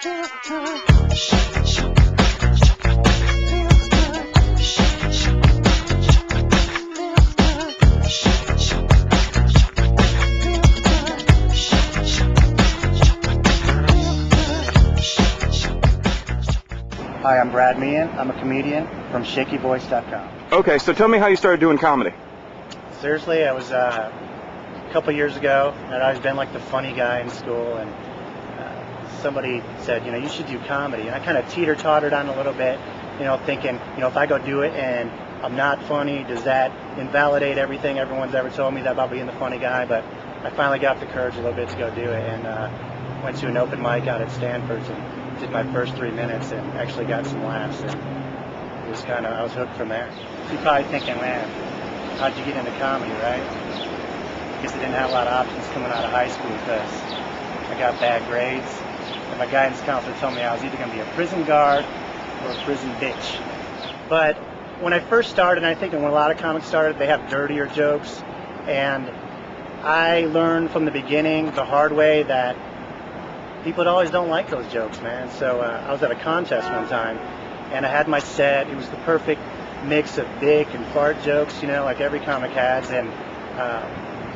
Hi, I'm Brad Meehan. I'm a comedian from ShakyVoice.com. Okay, so tell me how you started doing comedy. Seriously, I was a couple years ago, and I'd always been like the funny guy in school, and somebody said, you should do comedy. And I kind of teeter-tottered on a little bit, thinking, if I go do it and I'm not funny, does that invalidate everything everyone's ever told me about being the funny guy? But I finally got the courage a little bit to go do it, and went to an open mic out at Stanford's and did my first 3 minutes and actually got some laughs, and it was I was hooked from there. You're probably thinking, man, how'd you get into comedy, right? I guess I didn't have a lot of options coming out of high school because I got bad grades, and my guidance counselor told me I was either going to be a prison guard or a prison bitch. But when I first started, and I think when a lot of comics started, they have dirtier jokes, and I learned from the beginning the hard way that people always don't like those jokes, man. So I was at a contest one time, and I had my set. It was the perfect mix of dick and fart jokes, like every comic has. And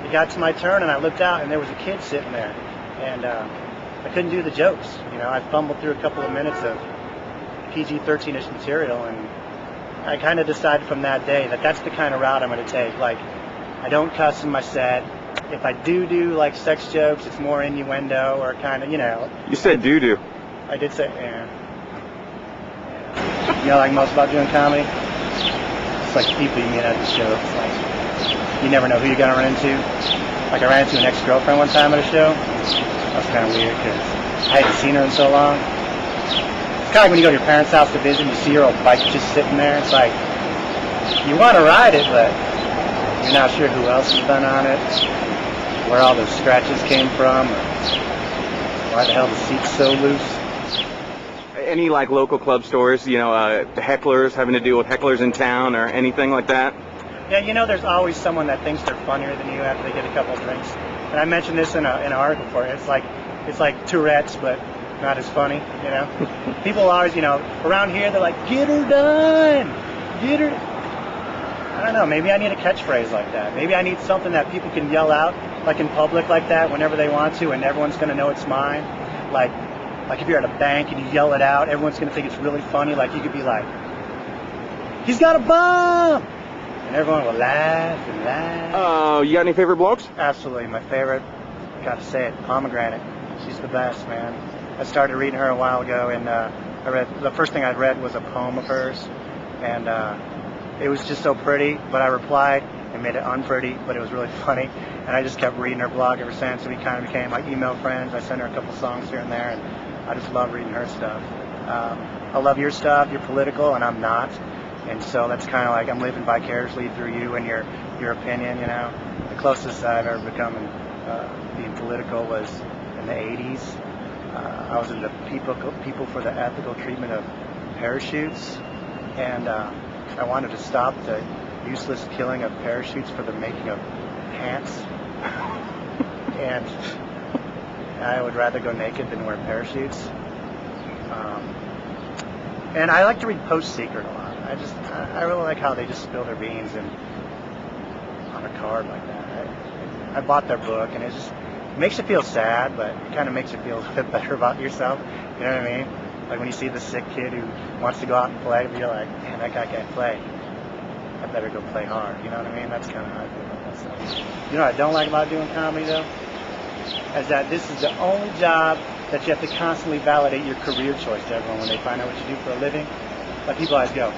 it got to my turn, and I looked out, and there was a kid sitting there, and I couldn't do the jokes. I fumbled through a couple of minutes of PG-13ish material, and I kind of decided from that day that that's the kind of route I'm going to take. Like, I don't cuss in my set. If I do like sex jokes, it's more innuendo or kind of, You said doo-doo. I did say, yeah. Like most about doing comedy? It's like people you meet at the show. It's like, you never know who you're going to run into. Like I ran into an ex-girlfriend one time at a show. That was kind of weird because I hadn't seen her in so long. It's kind of like when you go to your parents' house to visit and you see your old bike just sitting there. It's like, you want to ride it, but you're not sure who else has been on it, where all those scratches came from, or why the hell the seat's so loose. Any local club stories, hecklers, having to deal with hecklers in town or anything like that? Yeah, there's always someone that thinks they're funnier than you after they get a couple of drinks. And I mentioned this in an article for it. It's like Tourette's, but not as funny, People always, around here, they're like, get her done, get her. I don't know, maybe I need a catchphrase like that. Maybe I need something that people can yell out, like in public like that, whenever they want to, and everyone's going to know it's mine. Like if you're at a bank and you yell it out, everyone's going to think it's really funny. Like you could be like, he's got a bomb! And everyone will laugh and laugh. Oh, you got any favorite blokes? Absolutely. My favorite, got to say it, Pomegranate. She's the best, man. I started reading her a while ago, and the first thing I'd read was a poem of hers, and it was just so pretty, but I replied and made it unpretty, but it was really funny, and I just kept reading her blog ever since, and we kind of became like email friends. I sent her a couple songs here and there, and I just love reading her stuff. I love your stuff. You're political, and I'm not, and so that's kind of like I'm living vicariously through you and your opinion, The closest I've ever become being political was in the 80s. I was in the People for the Ethical Treatment of Parachutes, and I wanted to stop the useless killing of parachutes for the making of pants. And I would rather go naked than wear parachutes. And I like to read Post-Secret a lot. I really like how they just spill their beans on a card like that. I bought their book, and it makes you feel sad, but it kind of makes you feel a bit better about yourself. You know what I mean? Like when you see the sick kid who wants to go out and play, but you're like, man, that guy can't play. I better go play hard. You know what I mean? That's kind of how I feel about that stuff. What I don't like about doing comedy, though, is that this is the only job that you have to constantly validate your career choice to everyone when they find out what you do for a living. Like people always go,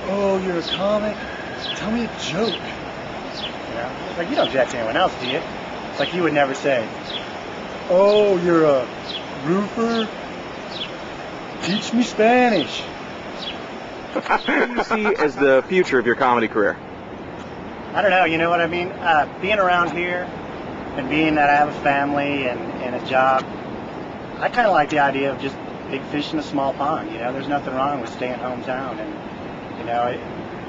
oh, you're a comic? Tell me a joke. Like you don't jack to anyone else, do you? Like you would never say, oh, you're a roofer? Teach me Spanish. What do you see as the future of your comedy career? I don't know, you know what I mean? Being around here and being that I have a family and a job, I kind of like the idea of just big fish in a small pond. There's nothing wrong with staying hometown. And,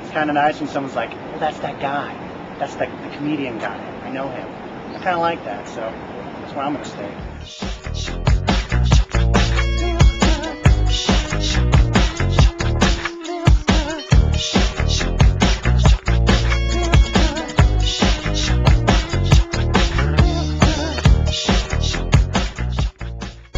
it's kind of nice when someone's like, well, that's that guy. That's the comedian guy. I know him. I kind of like that, so that's where I'm going to stay.